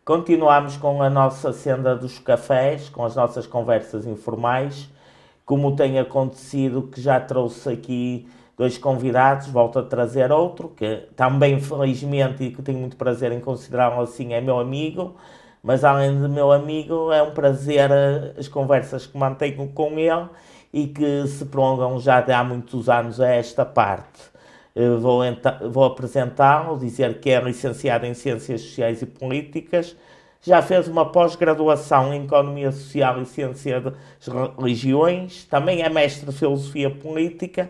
Continuamos com a nossa senda dos cafés, com as nossas conversas informais, como tem acontecido, que já trouxe aqui dois convidados, volto a trazer outro, que também felizmente e que tenho muito prazer em considerá-lo assim, é meu amigo, mas além de meu amigo, é um prazer as conversas que mantenho com ele e que se prolongam já de há muitos anos a esta parte. Vou apresentá-lo, dizer que é licenciado em Ciências Sociais e Políticas, já fez uma pós-graduação em Economia Social e Ciência das Religiões, também é mestre de Filosofia Política.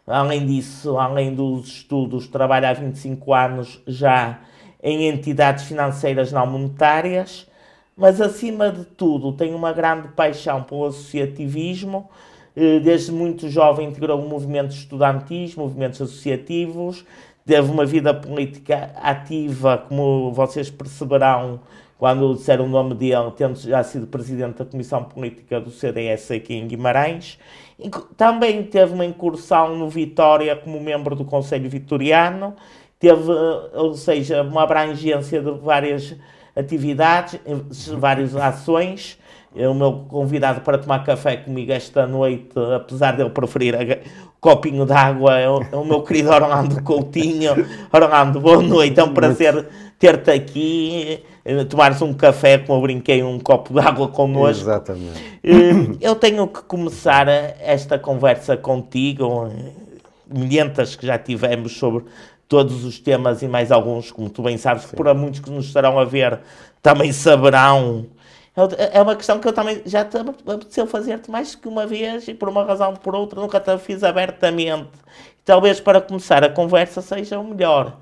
Além disso, além dos estudos, trabalha há 25 anos já em entidades financeiras não monetárias, mas acima de tudo tem uma grande paixão pelo associativismo. Desde muito jovem integrou movimentos estudantis, movimentos associativos, teve uma vida política ativa, como vocês perceberão quando disseram o nome dele, tendo já sido presidente da Comissão Política do CDS aqui em Guimarães. Também teve uma incursão no Vitória como membro do Conselho Vitoriano, teve, ou seja, uma abrangência de várias atividades, várias ações. O meu convidado para tomar café comigo esta noite, apesar de ele preferir o copinho de água, é o meu querido Orlando Coutinho. Orlando, boa noite, é um prazer ter-te aqui, tomares um café, como eu brinquei, um copo de água connosco. Exatamente. Eu tenho que começar esta conversa contigo, milhentas que já tivemos sobre todos os temas e mais alguns, como tu bem sabes, que por muitos que nos estarão a ver também saberão. É uma questão que eu também já te apeteceu fazer-te mais que uma vez e por uma razão ou por outra nunca te fiz abertamente. Talvez para começar a conversa seja o melhor.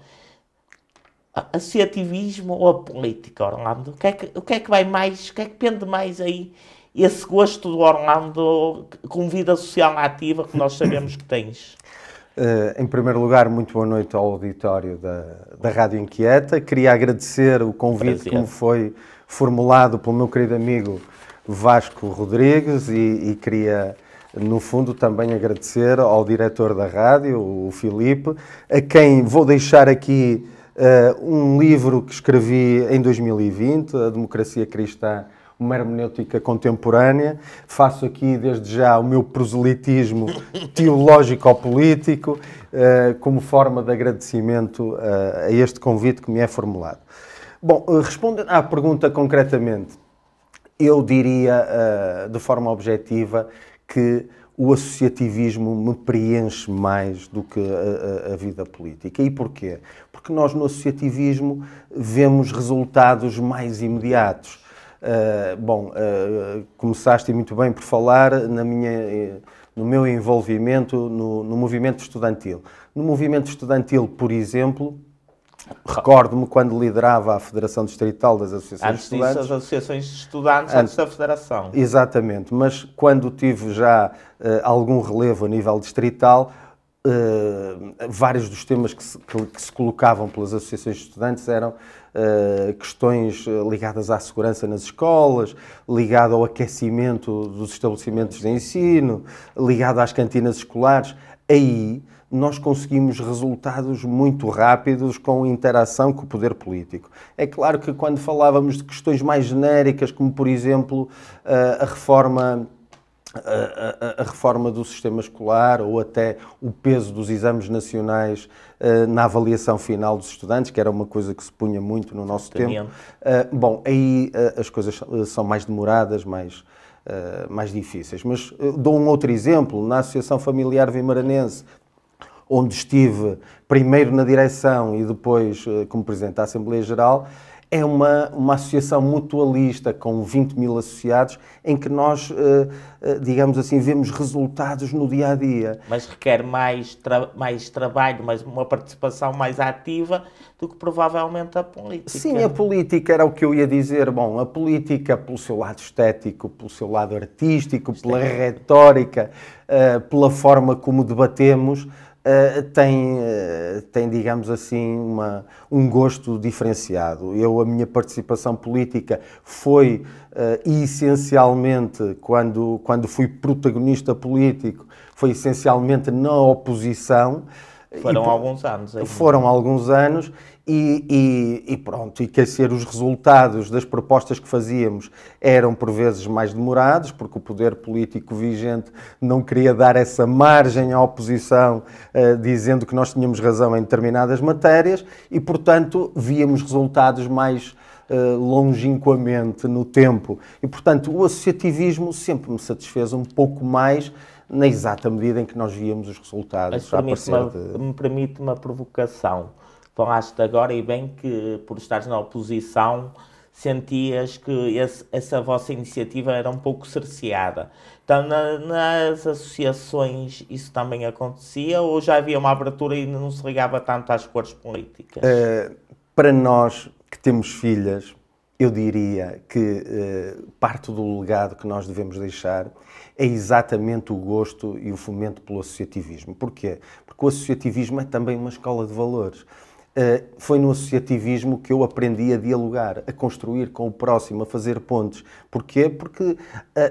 Associativismo ou a política, Orlando? O que é que vai mais, o que é que pende mais aí? Esse gosto do Orlando com vida social ativa que nós sabemos que tens. Em primeiro lugar, muito boa noite ao auditório da Rádio Inquieta. Queria agradecer o convite que me foi formulado pelo meu querido amigo Vasco Rodrigues e queria, no fundo, também agradecer ao diretor da rádio, o Filipe, a quem vou deixar aqui um livro que escrevi em 2020, A Democracia Cristã, uma hermenêutica contemporânea. Faço aqui, desde já, o meu proselitismo teológico-político como forma de agradecimento a este convite que me é formulado. Bom, respondendo à pergunta concretamente, eu diria de forma objetiva que o associativismo me preenche mais do que a vida política. E porquê? Porque nós no associativismo vemos resultados mais imediatos. Começaste muito bem por falar no meu envolvimento no movimento estudantil. No movimento estudantil, por exemplo, recordo-me quando liderava a Federação Distrital das Associações de Estudantes. Antes disso, as associações de estudantes, antes da Federação. Exatamente, mas quando tive já algum relevo a nível distrital, vários dos temas que se colocavam pelas associações de estudantes eram questões ligadas à segurança nas escolas, ligado ao aquecimento dos estabelecimentos de ensino, ligado às cantinas escolares. Aí nós conseguimos resultados muito rápidos com interação com o poder político. É claro que quando falávamos de questões mais genéricas, como por exemplo a reforma do sistema escolar ou até o peso dos exames nacionais na avaliação final dos estudantes, que era uma coisa que se punha muito no nosso tempo. Aí as coisas são mais demoradas, mais difíceis. Mas dou um outro exemplo, na Associação Familiar Vimaranense, onde estive primeiro na direção e depois como Presidente da Assembleia Geral, é uma associação mutualista com 20 mil associados em que nós, digamos assim, vemos resultados no dia-a-dia. Mas requer mais trabalho, mais uma participação mais ativa do que provavelmente a política. Sim, a política era o que eu ia dizer. Bom, a política pelo seu lado estético, pelo seu lado artístico, pela retórica, pela forma como debatemos, tem, digamos assim, um gosto diferenciado. A minha participação política foi essencialmente, quando fui protagonista político, foi essencialmente na oposição. Foram alguns anos. Foram alguns anos E pronto, e quer dizer, os resultados das propostas que fazíamos eram por vezes mais demorados, porque o poder político vigente não queria dar essa margem à oposição, dizendo que nós tínhamos razão em determinadas matérias, e portanto víamos resultados mais longínquamente no tempo. E portanto o associativismo sempre me satisfez um pouco mais na exata medida em que nós víamos os resultados. Me permite uma provocação. Falaste agora, e bem, que por estares na oposição sentias que essa vossa iniciativa era um pouco cerceada. Então, nas associações isso também acontecia, ou já havia uma abertura e não se ligava tanto às cores políticas? Para nós que temos filhas, eu diria que parte do legado que nós devemos deixar é exatamente o gosto e o fomento pelo associativismo. Porquê? Porque o associativismo é também uma escola de valores. Foi no associativismo que eu aprendi a dialogar, a construir com o próximo, a fazer pontes. Porquê? Porque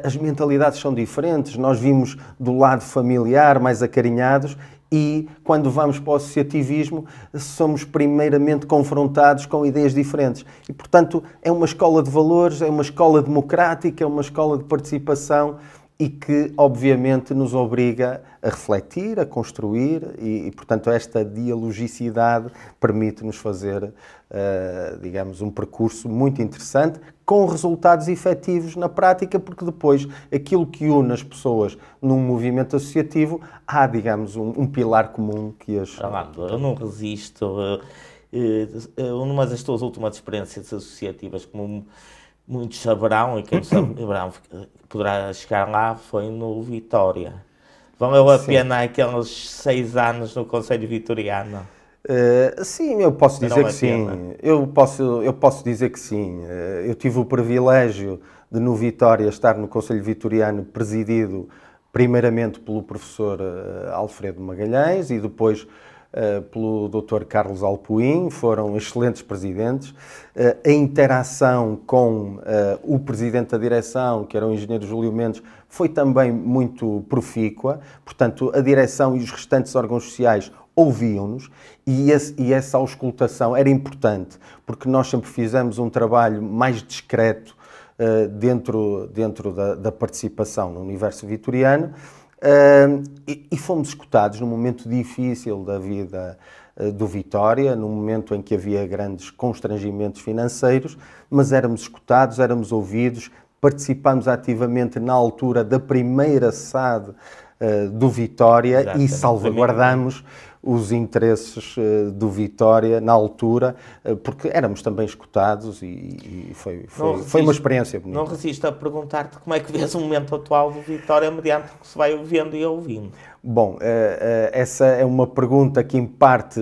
as mentalidades são diferentes. Nós vimos do lado familiar, mais acarinhados, e quando vamos para o associativismo somos primeiramente confrontados com ideias diferentes. E, portanto, é uma escola de valores, é uma escola democrática, é uma escola de participação, e que, obviamente, nos obriga a refletir, a construir e portanto, esta dialogicidade permite-nos fazer, digamos, um percurso muito interessante, com resultados efetivos na prática, porque depois, aquilo que une as pessoas num movimento associativo, há, digamos, um pilar comum que as... Eu não resisto. Numa das tuas últimas experiências associativas, como muitos saberão, e quem saberão poderá chegar lá, foi no Vitória. Valeu a pena aqueles 6 anos no Conselho Vitoriano? Sim, eu posso dizer que sim. Eu posso dizer que sim. Eu tive o privilégio de, no Vitória, estar no Conselho Vitoriano presidido primeiramente pelo professor Alfredo Magalhães e depois pelo Dr. Carlos Alpuim. Foram excelentes presidentes. A interação com o presidente da direção, que era o engenheiro Júlio Mendes, foi também muito profícua. Portanto, a direção e os restantes órgãos sociais ouviam-nos, e essa auscultação era importante, porque nós sempre fizemos um trabalho mais discreto dentro da participação no universo vitoriano, e fomos escutados num momento difícil da vida do Vitória, num momento em que havia grandes constrangimentos financeiros, mas éramos escutados, éramos ouvidos, participámos ativamente na altura da primeira SAD do Vitória. Exatamente. E salvaguardamos os interesses do Vitória na altura, porque éramos também escutados e foi uma experiência bonita. Não resisto a perguntar-te como é que vês o momento atual do Vitória mediante o que se vai vendo e ouvindo. Bom, essa é uma pergunta que em parte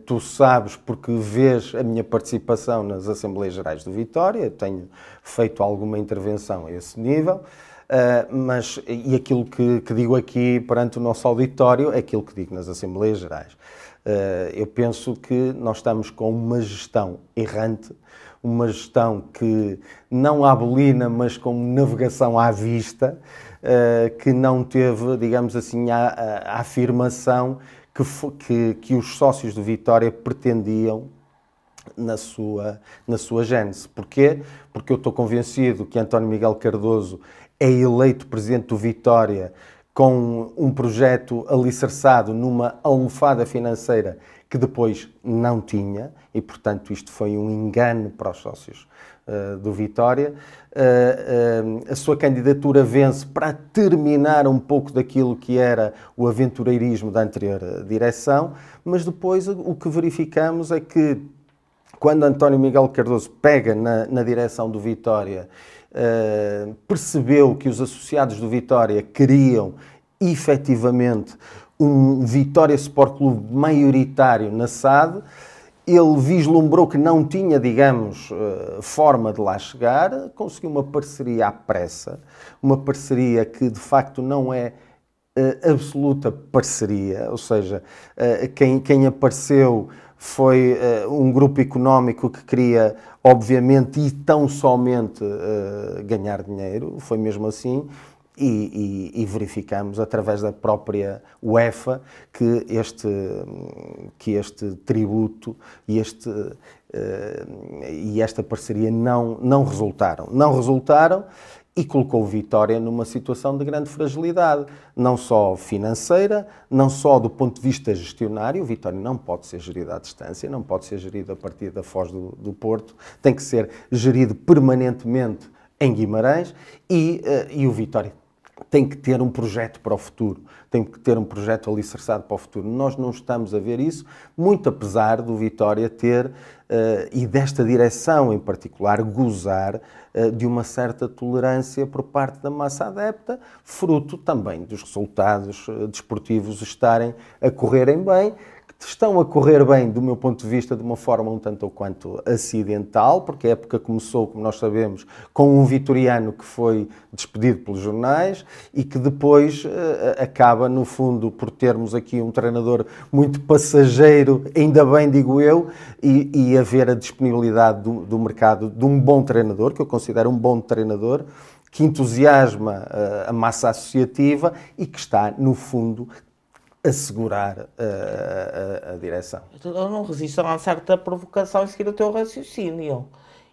tu sabes porque vês a minha participação nas Assembleias Gerais do Vitória. Eu tenho feito alguma intervenção a esse nível. Mas aquilo que digo aqui perante o nosso auditório é aquilo que digo nas Assembleias Gerais. Eu penso que nós estamos com uma gestão errante, uma gestão que não abolina, mas com navegação à vista, que não teve, digamos assim, a afirmação que os sócios do Vitória pretendiam na sua gênese. Porquê? Porque eu estou convencido que António Miguel Cardoso é eleito presidente do Vitória com um projeto alicerçado numa almofada financeira que depois não tinha, e portanto isto foi um engano para os sócios do Vitória. A sua candidatura vence para terminar um pouco daquilo que era o aventureirismo da anterior direção, mas depois o que verificamos é que quando António Miguel Cardoso pega na direção do Vitória, percebeu que os associados do Vitória queriam efetivamente um Vitória Sport Clube maioritário na SAD. Ele vislumbrou que não tinha, digamos, forma de lá chegar, conseguiu uma parceria à pressa, uma parceria que de facto não é absoluta parceria, ou seja, quem apareceu foi um grupo económico que queria, obviamente, e tão somente ganhar dinheiro, foi mesmo assim, e verificamos através da própria UEFA que este tributo e esta parceria não resultaram. Não resultaram e colocou o Vitória numa situação de grande fragilidade, não só financeira, não só do ponto de vista gestionário. O Vitória não pode ser gerido à distância, não pode ser gerido a partir da Foz do Porto, tem que ser gerido permanentemente em Guimarães e o Vitória tem que ter um projeto para o futuro, tem que ter um projeto alicerçado para o futuro. Nós não estamos a ver isso, muito apesar do Vitória ter, e desta direção em particular, gozar de uma certa tolerância por parte da massa adepta, fruto também dos resultados desportivos estarem a correrem bem, que estão a correr bem, do meu ponto de vista, de uma forma um tanto ou quanto acidental, porque a época começou, como nós sabemos, com um vitoriano que foi despedido pelos jornais e que depois acaba, no fundo, por termos aqui um treinador muito passageiro, ainda bem, digo eu, e haver a disponibilidade do mercado de um bom treinador, que eu considero um bom treinador, que entusiasma a massa associativa e que está, no fundo, assegurar a direção. Eu não resisto a lançar-te a provocação e seguir o teu raciocínio.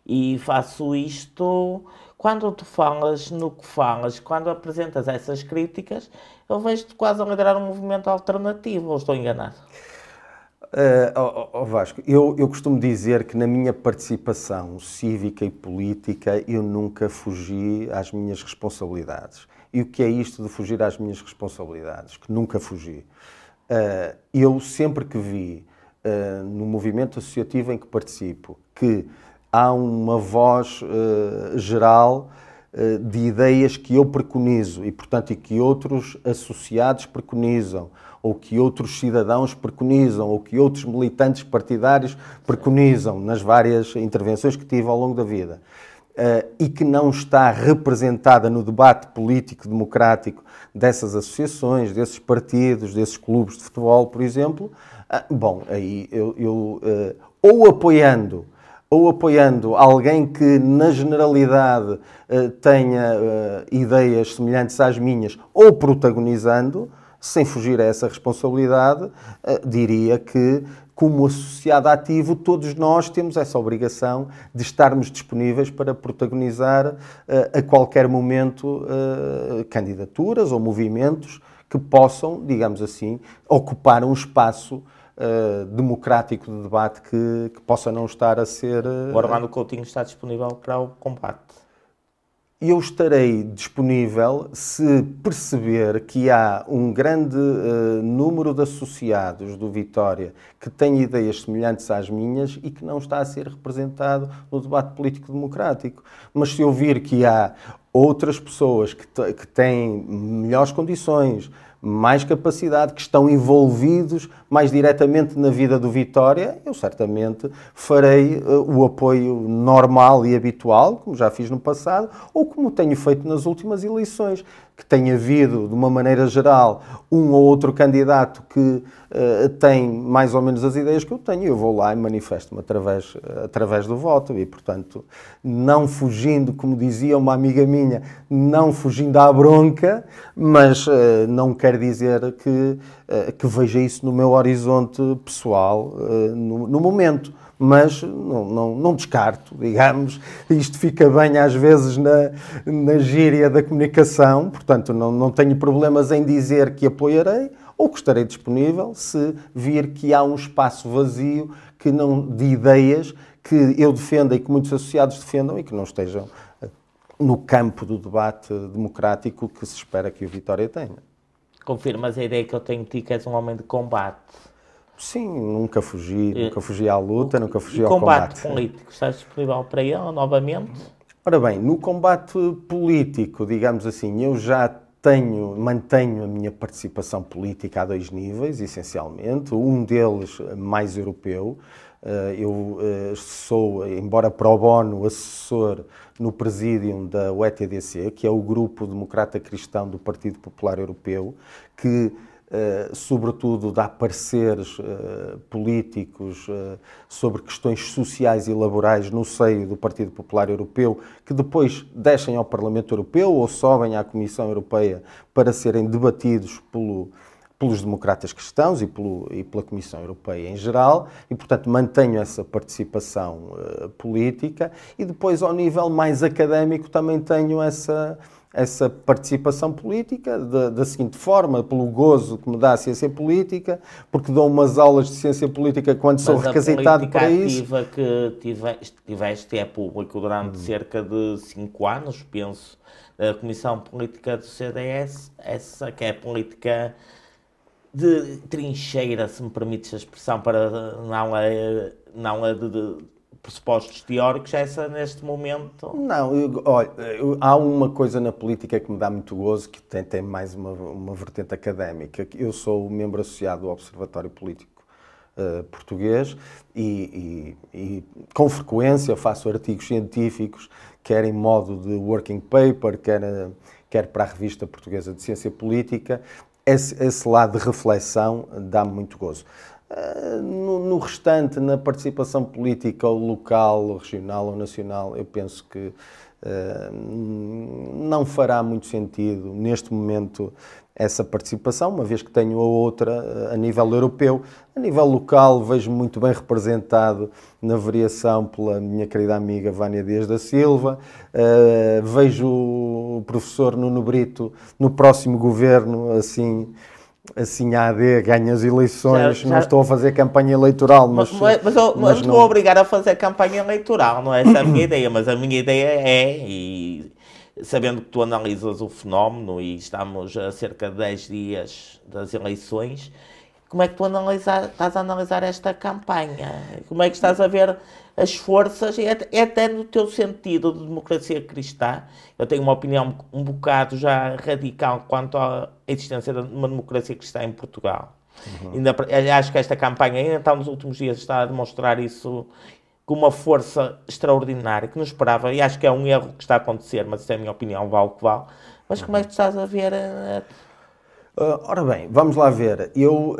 E faço isto quando tu falas no que falas, quando apresentas essas críticas, eu vejo-te quase a liderar um movimento alternativo, ou estou enganado? Vasco, eu costumo dizer que na minha participação cívica e política eu nunca fugi às minhas responsabilidades. E o que é isto de fugir às minhas responsabilidades? Que nunca fugi. Eu sempre que vi no movimento associativo em que participo que há uma voz geral de ideias que eu preconizo e, portanto, e que outros associados preconizam, ou que outros cidadãos preconizam, ou que outros militantes partidários preconizam nas várias intervenções que tive ao longo da vida. E que não está representada no debate político-democrático dessas associações, desses partidos, desses clubes de futebol, por exemplo, bom, aí ou apoiando alguém que, na generalidade, tenha ideias semelhantes às minhas, ou protagonizando, sem fugir a essa responsabilidade, diria que, como associado ativo, todos nós temos essa obrigação de estarmos disponíveis para protagonizar a qualquer momento candidaturas ou movimentos que possam, digamos assim, ocupar um espaço democrático de debate que possa não estar a ser... O Armando Coutinho está disponível para o combate. Eu estarei disponível se perceber que há um grande número de associados do Vitória que têm ideias semelhantes às minhas e que não está a ser representado no debate político-democrático. Mas se eu vir que há outras pessoas que têm melhores condições, mais capacidade, que estão envolvidos mais diretamente na vida do Vitória, eu certamente farei o apoio normal e habitual, como já fiz no passado, ou como tenho feito nas últimas eleições, que tenha havido, de uma maneira geral, um ou outro candidato que tem mais ou menos as ideias que eu tenho, eu vou lá e manifesto-me através do voto e, portanto, não fugindo, como dizia uma amiga minha, não fugindo à bronca, mas não quer dizer que veja isso no meu horizonte pessoal no momento. Mas não descarto, digamos, isto fica bem às vezes na gíria da comunicação, portanto não tenho problemas em dizer que apoiarei ou que estarei disponível se vir que há um espaço vazio de ideias que eu defenda e que muitos associados defendam e que não estejam no campo do debate democrático que se espera que o Vitória tenha. Confirmas a ideia que eu tenho de ti, que és um homem de combate? Sim, nunca fugi à luta, nunca fugi ao combate. Combate político, estás disponível para ele novamente? Ora bem, no combate político, digamos assim, eu já mantenho a minha participação política a 2 níveis, essencialmente. Um deles mais europeu. Eu sou, embora pro bono, assessor no presídium da UETDC, que é o Grupo Democrata Cristão do Partido Popular Europeu, que sobretudo dá pareceres políticos sobre questões sociais e laborais no seio do Partido Popular Europeu, que depois descem ao Parlamento Europeu ou sobem à Comissão Europeia para serem debatidos pelos democratas cristãos e pela Comissão Europeia em geral, e, portanto, mantenho essa participação política, e depois, ao nível mais académico, também tenho essa participação política da seguinte forma, pelo gozo que me dá a ciência política, porque dou umas aulas de ciência política quando sou requisitado para isso. Mas a política ativa que tiveste é público durante cerca de 5 anos, penso, da Comissão Política do CDS, essa que é a política de trincheira, se me permites a expressão, para não a de pressupostos teóricos, essa neste momento? Não, olha, há uma coisa na política que me dá muito gozo, que tem mais uma vertente académica. Eu sou membro associado do Observatório Político Português e com frequência faço artigos científicos, quer em modo de working paper, quer para a Revista Portuguesa de Ciência Política. Esse lado de reflexão dá-me muito gozo. No restante, na participação política ou local, ou regional ou nacional, eu penso que não fará muito sentido, neste momento, essa participação, uma vez que tenho a outra a nível europeu. A nível local, vejo-me muito bem representado na variação pela minha querida amiga Vânia Dias da Silva, vejo o professor Nuno Brito no próximo governo, assim AD, ganha as eleições, não estou a fazer campanha eleitoral, mas não vou obrigar a fazer campanha eleitoral, não é essa a minha ideia, mas a minha ideia e sabendo que tu analisas o fenómeno e estamos a cerca de 10 dias das eleições, como é que tu estás a analisar esta campanha? Como é que estás a ver as forças, e até no teu sentido de democracia cristã? Eu tenho uma opinião um bocado já radical quanto à existência de uma democracia cristã em Portugal. Acho que esta campanha ainda está nos últimos dias, está a demonstrar isso com uma força extraordinária, que não esperava, e acho que é um erro que está a acontecer, mas isso é a minha opinião, vale o que vale. Mas como é que tu estás a ver? Ora bem, vamos lá ver. Eu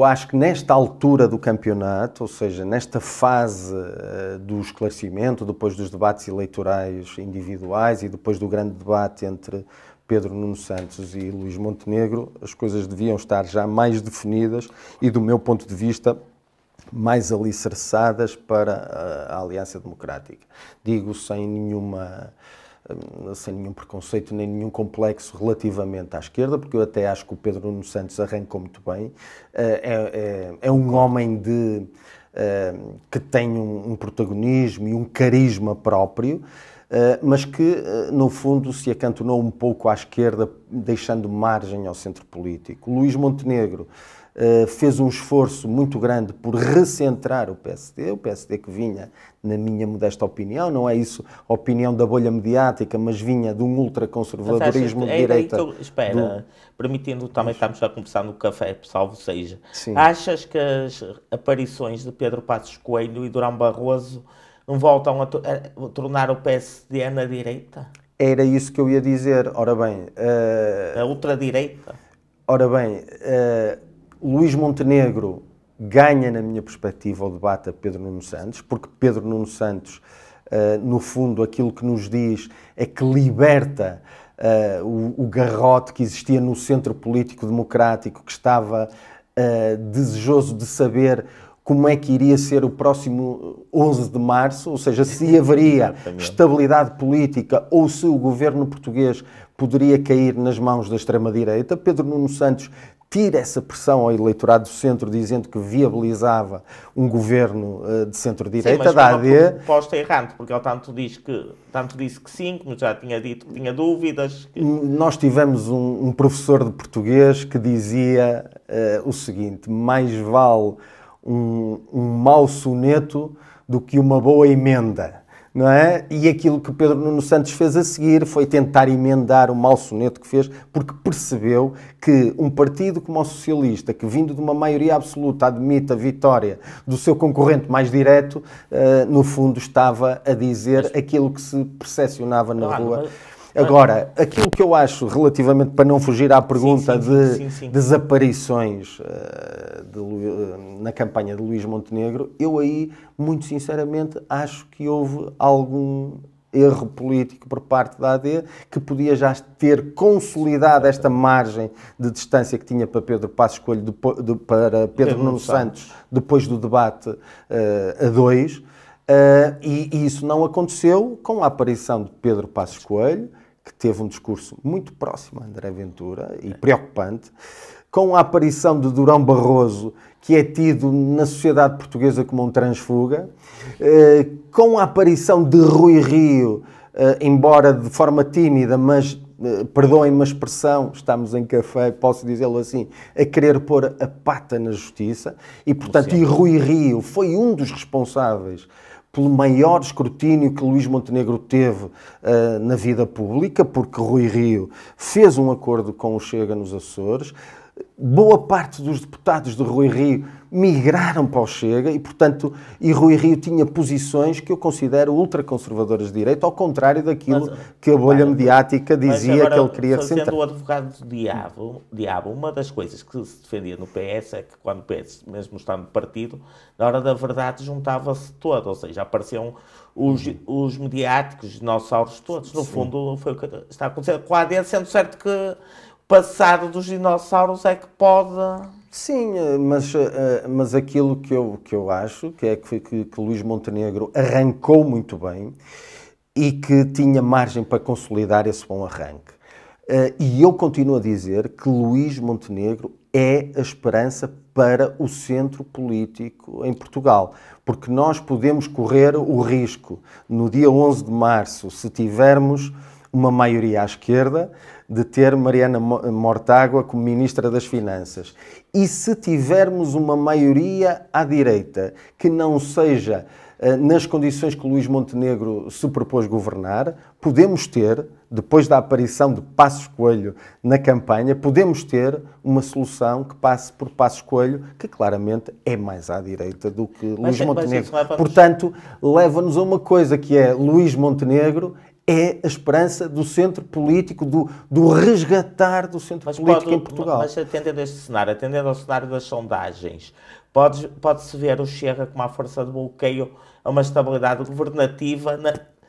acho que nesta altura do campeonato, ou seja, nesta fase do esclarecimento, depois dos debates eleitorais individuais e depois do grande debate entre Pedro Nuno Santos e Luís Montenegro, as coisas deviam estar já mais definidas e, do meu ponto de vista, mais alicerçadas para a Aliança Democrática. Digo sem nenhum preconceito nem nenhum complexo relativamente à esquerda, porque eu até acho que o Pedro Nuno Santos arrancou muito bem. É um homem que tem um protagonismo e um carisma próprio, mas que, no fundo, se acantonou um pouco à esquerda, deixando margem ao centro político. Luís Montenegro fez um esforço muito grande por recentrar o PSD que vinha, na minha modesta opinião, não é isso a opinião da bolha mediática, mas vinha de um ultraconservadorismo de direita. Permitindo, também estamos a conversar no café, salvo seja. Sim. Achas que as aparições de Pedro Passos Coelho e Durão Barroso não voltam a tornar o PSD na direita? Era isso que eu ia dizer. Ora bem... a ultradireita? Ora bem... Luís Montenegro ganha, na minha perspectiva, o debate a Pedro Nuno Santos, porque Pedro Nuno Santos, no fundo, aquilo que nos diz é que liberta o garrote que existia no centro político democrático, que estava desejoso de saber como é que iria ser o próximo 11 de março, ou seja, se haveria estabilidade política ou se o governo português poderia cair nas mãos da extrema-direita. Pedro Nuno Santos tira essa pressão ao eleitorado do centro, dizendo que viabilizava um governo de centro-direita, da AD. Sim, mas proposta errante, porque ele tanto disse que sim, como já tinha dito que tinha dúvidas. Nós tivemos um professor de português que dizia o seguinte: mais vale um mau soneto do que uma boa emenda. Não é? E aquilo que Pedro Nuno Santos fez a seguir foi tentar emendar o mau soneto que fez, porque percebeu que um partido como o Socialista, que vindo de uma maioria absoluta admite a vitória do seu concorrente mais direto, no fundo estava a dizer aquilo que se percepcionava na rua. Agora, aquilo que eu acho, relativamente, para não fugir à pergunta sim. desaparições na campanha de Luís Montenegro, eu aí, muito sinceramente, acho que houve algum erro político por parte da AD, que podia já ter consolidado esta margem de distância que tinha para Pedro Passos Coelho, para Pedro Nuno Santos, depois do debate a dois, e isso não aconteceu com a aparição de Pedro Passos Coelho, que teve um discurso muito próximo a André Ventura e preocupante, com a aparição de Durão Barroso, que é tido na sociedade portuguesa como um transfuga, com a aparição de Rui Rio, embora de forma tímida, mas, perdoem-me a expressão, estamos em café, posso dizê-lo assim, a querer pôr a pata na justiça, e portanto, e Rui Rio foi um dos responsáveis pelo maior escrutínio que Luís Montenegro teve na vida pública, porque Rui Rio fez um acordo com o Chega nos Açores. Boa parte dos deputados de Rui Rio migraram para o Chega e, portanto, Rui Rio tinha posições que eu considero ultraconservadoras de direita, ao contrário daquilo que a bolha mediática dizia agora, que ele queria centrar. Fazendo o advogado do diabo, uma das coisas que se defendia no PS é que quando o PS, mesmo estando partido, na hora da verdade juntava-se todo, ou seja, apareciam os mediáticos, os dinossauros todos. No fundo, foi o que está a acontecer com a AD, sendo certo que passado dos dinossauros é que pode... Sim, mas aquilo que eu acho que é que Luís Montenegro arrancou muito bem e que tinha margem para consolidar esse bom arranque. E eu continuo a dizer que Luís Montenegro é a esperança para o centro político em Portugal. Porque nós podemos correr o risco, no dia 11 de março, se tivermos uma maioria à esquerda, de ter Mariana Mortágua como Ministra das Finanças. E se tivermos uma maioria à direita que não seja nas condições que Luís Montenegro se propôs governar, podemos ter, depois da aparição de Passos Coelho na campanha, podemos ter uma solução que passe por Passos Coelho, que claramente é mais à direita do que Luís Montenegro. Portanto, leva-nos a uma coisa que é Luís Montenegro é a esperança do centro político, do resgatar do centro político em Portugal. Mas atendendo a este cenário, atendendo ao cenário das sondagens, pode-se ver o Chega como a força de bloqueio a uma estabilidade governativa?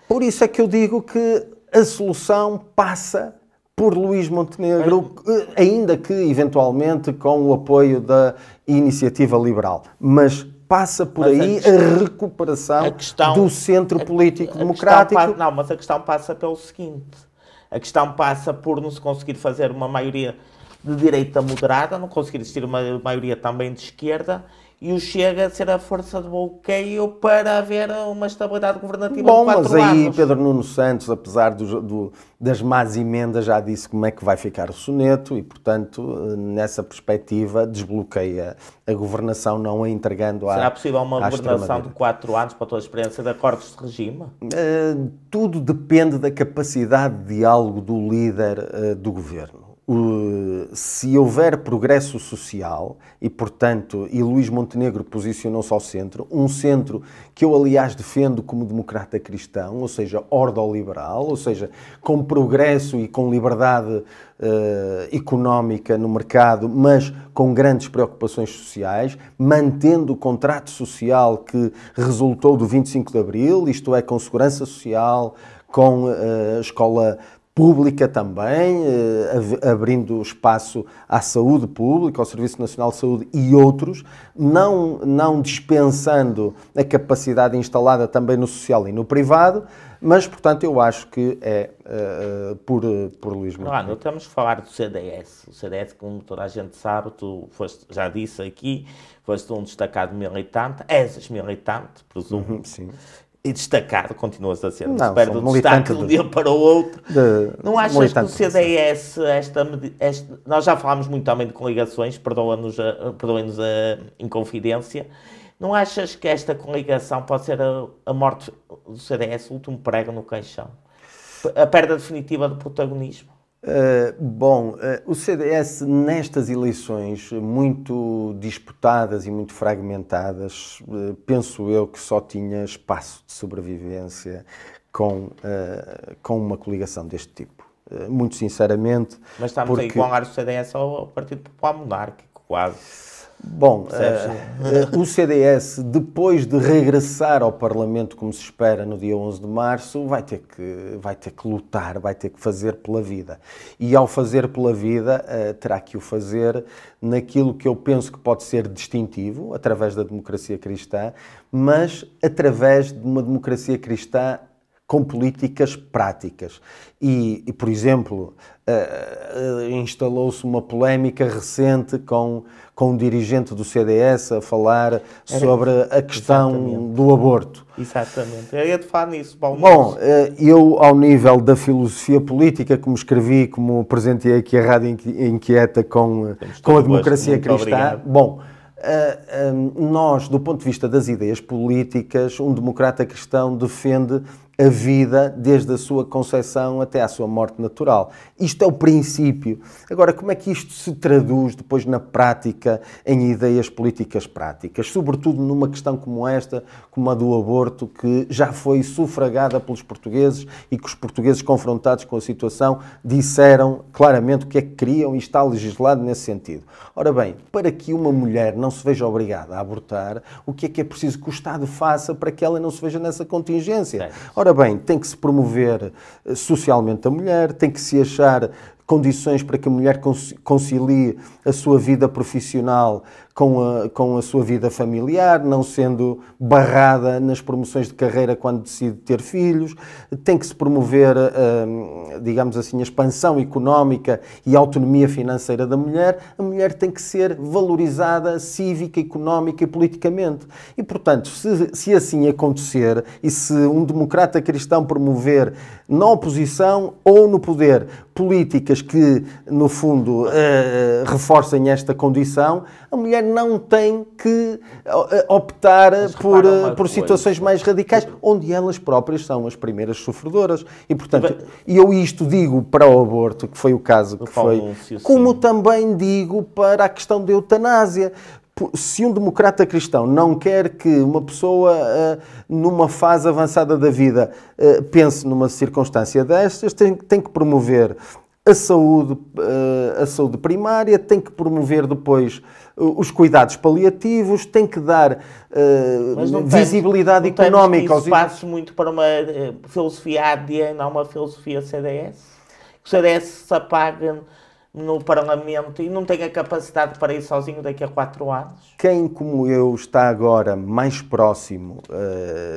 Por isso é que eu digo que a solução passa por Luís Montenegro, ainda que eventualmente com o apoio da Iniciativa Liberal. Mas passa por aí a recuperação do centro político democrático. Mas a questão passa pelo seguinte. A questão passa por não se conseguir fazer uma maioria de direita moderada, não conseguir existir uma maioria também de esquerda, e o Chega a ser a força de bloqueio para haver uma estabilidade governativa de 4 anos. Bom, mas aí Pedro Nuno Santos, apesar das más emendas, já disse como é que vai ficar o soneto e, portanto, nessa perspectiva, desbloqueia a governação, não a entregando à Será possível uma governação de 4 anos para toda a experiência de acordos de regime? Tudo depende da capacidade de diálogo do líder do governo. Se houver progresso social e, portanto, e Luís Montenegro posicionou-se ao centro, um centro que eu, aliás, defendo como democrata cristão, ou seja, ordoliberal, ou seja, com progresso e com liberdade económica no mercado, mas com grandes preocupações sociais, mantendo o contrato social que resultou do 25 de Abril, isto é, com segurança social, com a escola pública também, abrindo espaço à saúde pública, ao Serviço Nacional de Saúde e outros, não dispensando a capacidade instalada também no social e no privado, mas, portanto, eu acho que é por Luís Montenegro. Não temos que falar do CDS. O CDS, como toda a gente sabe, tu foste, já disse aqui, foste um destacado militante, és militante, presumo. Sim. E destacado, continuas a ser, espero do destaque de um dia para o outro. Não achas que o CDS, nós já falámos muito também de coligações, perdoem-nos a inconfidência, não achas que esta coligação pode ser a morte do CDS, o último prego no caixão? A perda definitiva do protagonismo? O CDS, nestas eleições muito disputadas e muito fragmentadas, penso eu que só tinha espaço de sobrevivência com uma coligação deste tipo. Muito sinceramente. Mas estamos a igualar o CDS ao Partido Popular Monárquico, quase. O CDS, depois de regressar ao Parlamento, como se espera, no dia 11 de março, vai ter que lutar, vai ter que fazer pela vida. E ao fazer pela vida, terá que o fazer naquilo que eu penso que pode ser distintivo, através da democracia cristã, mas através de uma democracia cristã com políticas práticas. E por exemplo, instalou-se uma polémica recente com um dirigente do CDS a falar sobre a questão do aborto. Exatamente. Eu ia te falar nisso, Paulo. Bom, eu, ao nível da filosofia política, como escrevi, como apresentei aqui a Rádio Inquieta com a democracia cristã, nós, do ponto de vista das ideias políticas, um democrata cristão defende a vida desde a sua concepção até à sua morte natural. Isto é o princípio. Agora, como é que isto se traduz depois na prática em ideias políticas práticas? Sobretudo numa questão como esta, como a do aborto, que já foi sufragada pelos portugueses e que os portugueses confrontados com a situação disseram claramente o que é que queriam e está legislado nesse sentido. Ora bem, para que uma mulher não se veja obrigada a abortar, o que é preciso que o Estado faça para que ela não se veja nessa contingência? Ora bem, tem que se promover socialmente a mulher, tem que se achar condições para que a mulher concilie a sua vida profissional com a sua vida familiar, não sendo barrada nas promoções de carreira quando decide ter filhos. Tem que se promover, digamos assim, a expansão económica e a autonomia financeira da mulher. A mulher tem que ser valorizada cívica, económica e politicamente. E, portanto, se assim acontecer e se um democrata cristão promover na oposição ou no poder políticas que, no fundo, reforcem esta condição, a mulher não tem que optar por situações mais radicais, onde elas próprias são as primeiras sofredoras. E, portanto, eu isto digo para o aborto, que foi o caso que foi, como também digo para a questão da eutanásia. Se um democrata cristão não quer que uma pessoa, numa fase avançada da vida, pense numa circunstância destas, tem que promover a saúde primária, tem que promover depois os cuidados paliativos, tem que dar visibilidade económica aos... passos muito para uma filosofia AD, não uma filosofia CDS? O CDS se apaga no Parlamento e não tem a capacidade para ir sozinho daqui a 4 anos? Quem, como eu, está agora mais próximo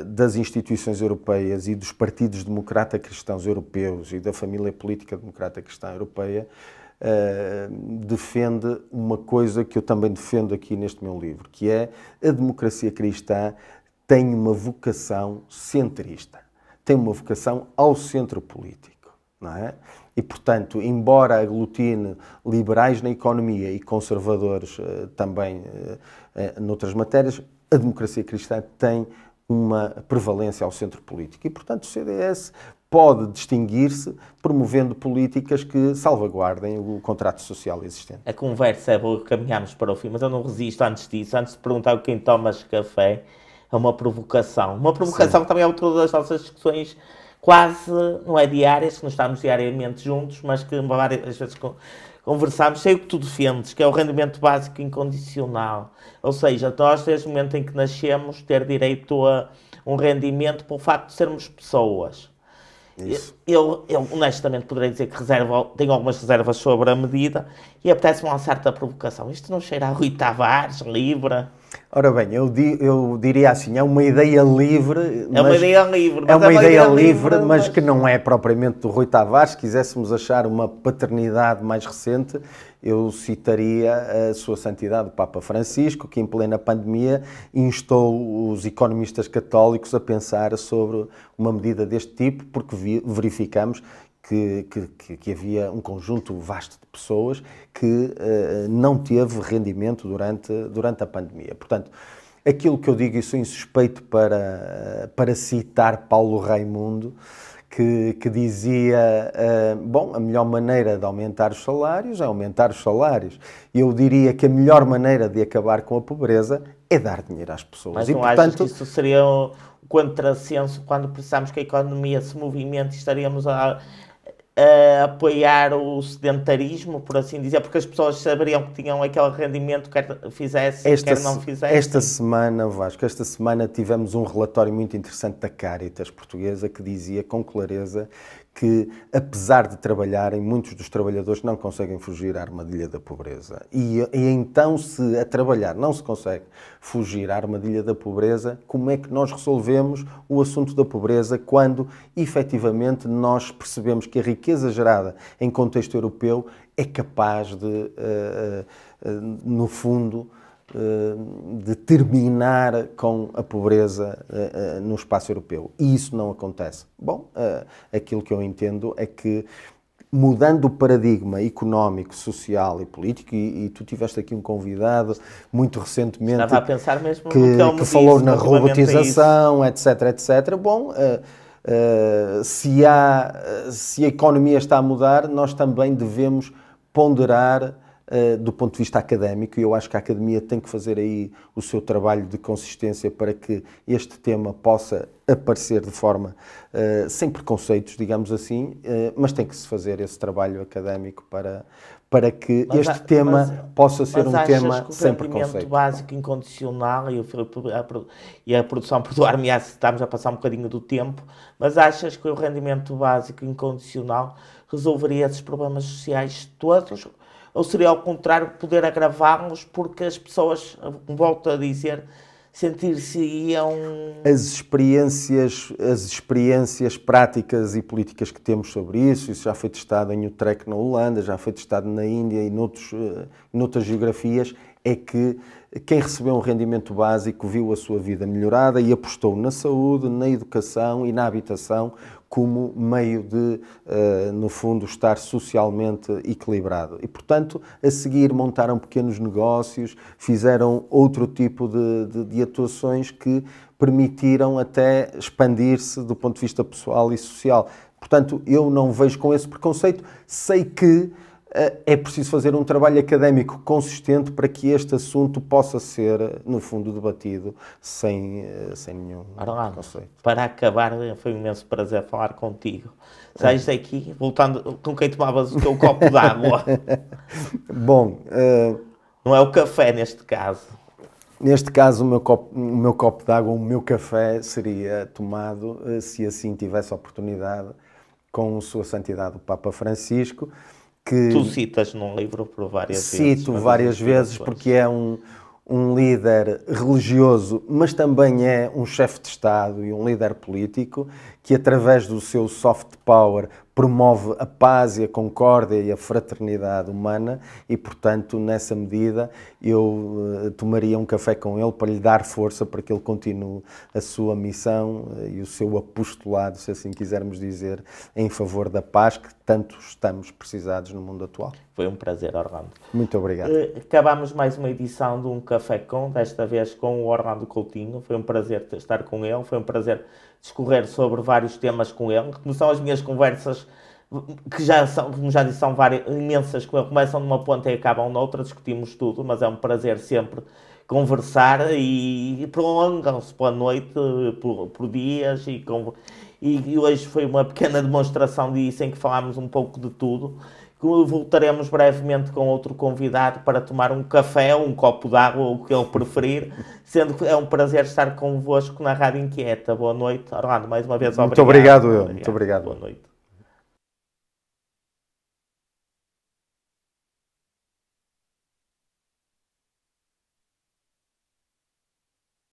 das instituições europeias e dos partidos democrata-cristãos europeus e da família política democrata-cristã europeia, defende uma coisa que eu também defendo aqui neste meu livro, que é a democracia cristã tem uma vocação centrista, tem uma vocação ao centro político, não é? E, portanto, embora aglutine liberais na economia e conservadores também noutras matérias, a democracia cristã tem uma prevalência ao centro político. E, portanto, o CDS pode distinguir-se promovendo políticas que salvaguardem o contrato social existente. A conversa é boa, caminhamos para o fim, mas eu não resisto antes disso, antes de perguntar quem tomas café, é uma provocação. Uma provocação que também é outra das nossas discussões quase, não é diárias, que não estamos diariamente juntos, mas que várias vezes conversamos. Sei o que tu defendes, que é o rendimento básico incondicional. Ou seja, nós, desde o momento em que nascemos, ter direito a um rendimento pelo facto de sermos pessoas. Isso. Eu honestamente poderei dizer que tenho algumas reservas sobre a medida e apetece-me lançar-te a provocação. Isto não cheira a Rui Tavares, Livre? Ora bem, eu diria assim, é uma ideia livre. É uma ideia livre. É uma ideia livre, mas que não é propriamente do Rui Tavares. Se quiséssemos achar uma paternidade mais recente, eu citaria a Sua Santidade, o Papa Francisco, que em plena pandemia instou os economistas católicos a pensar sobre uma medida deste tipo, porque verificamos que havia um conjunto vasto de pessoas que não teve rendimento durante a pandemia. Portanto, aquilo que eu digo, e sou insuspeito para citar Paulo Raimundo, que dizia, bom, a melhor maneira de aumentar os salários é aumentar os salários. Eu diria que a melhor maneira de acabar com a pobreza é dar dinheiro às pessoas. Mas não achas que isso seria um contrassenso quando pensamos que a economia se movimenta e estaríamos a apoiar o sedentarismo, por assim dizer, porque as pessoas saberiam que tinham aquele rendimento, quer fizessem, quer não fizessem? Esta semana, Vasco, tivemos um relatório muito interessante da Caritas portuguesa que dizia com clareza que, apesar de trabalharem, muitos dos trabalhadores não conseguem fugir à armadilha da pobreza. E então, se a trabalhar não se consegue fugir à armadilha da pobreza, como é que nós resolvemos o assunto da pobreza quando, efetivamente, nós percebemos que a riqueza gerada em contexto europeu é capaz de, no fundo, de terminar com a pobreza no espaço europeu. E isso não acontece. Bom, aquilo que eu entendo é que, mudando o paradigma económico, social e político, e tu tiveste aqui um convidado muito recentemente estava a pensar mesmo que falou na robotização, etc, etc. Bom, se a economia está a mudar, nós também devemos ponderar do ponto de vista académico, e eu acho que a academia tem que fazer aí o seu trabalho de consistência para que este tema possa aparecer de forma sem preconceitos, digamos assim, mas tem que se fazer esse trabalho académico para que este tema possa ser um tema sem preconceito. Mas achas que o rendimento básico incondicional, e a produção, perdoar-me, estamos a passar um bocadinho do tempo, mas achas que o rendimento básico incondicional resolveria esses problemas sociais todos? Ou seria ao contrário, poder agravá-los porque as pessoas, volto a dizer, sentir-se-iam... As experiências práticas e políticas que temos sobre isso já foi testado em Utrecht, na Holanda, já foi testado na Índia e noutras geografias, é que quem recebeu um rendimento básico viu a sua vida melhorada e apostou na saúde, na educação e na habitação como meio de, no fundo, estar socialmente equilibrado. E, portanto, a seguir montaram pequenos negócios, fizeram outro tipo de atuações que permitiram até expandir-se do ponto de vista pessoal e social. Portanto, eu não vejo com esse preconceito, sei que é preciso fazer um trabalho académico consistente para que este assunto possa ser, no fundo, debatido sem nenhum preconceito. Para acabar, foi um imenso prazer falar contigo. Sais daqui, voltando com quem tomavas o teu copo d'água. Bom... não é o café, neste caso. Neste caso, o meu copo d'água, o meu café seria tomado, se assim tivesse oportunidade, com Sua Santidade o Papa Francisco, que tu citas num livro por várias vezes. Cito várias vezes porque é um líder religioso, mas também é um chefe de Estado e um líder político que, através do seu soft power, promove a paz e a concórdia e a fraternidade humana e, portanto, nessa medida, eu tomaria um café com ele para lhe dar força para que ele continue a sua missão e o seu apostolado, se assim quisermos dizer, em favor da paz que tanto estamos precisados no mundo atual. Foi um prazer, Orlando. Muito obrigado. Acabamos mais uma edição de Um Café Com, desta vez com o Orlando Coutinho. Foi um prazer estar com ele, foi um prazer discorrer sobre vários temas com ele, que são as minhas conversas, que já são, como já disse, são imensas com ele, começam numa ponta e acabam noutra, discutimos tudo, mas é um prazer sempre conversar e prolongam-se pela noite, por dias, e hoje foi uma pequena demonstração disso, em que falámos um pouco de tudo. Voltaremos brevemente com outro convidado para tomar um café ou um copo d'água, ou o que ele preferir, sendo que é um prazer estar convosco na Rádio Inquieta. Boa noite, Orlando, mais uma vez obrigado. Muito obrigado, eu. Muito obrigado. Boa noite.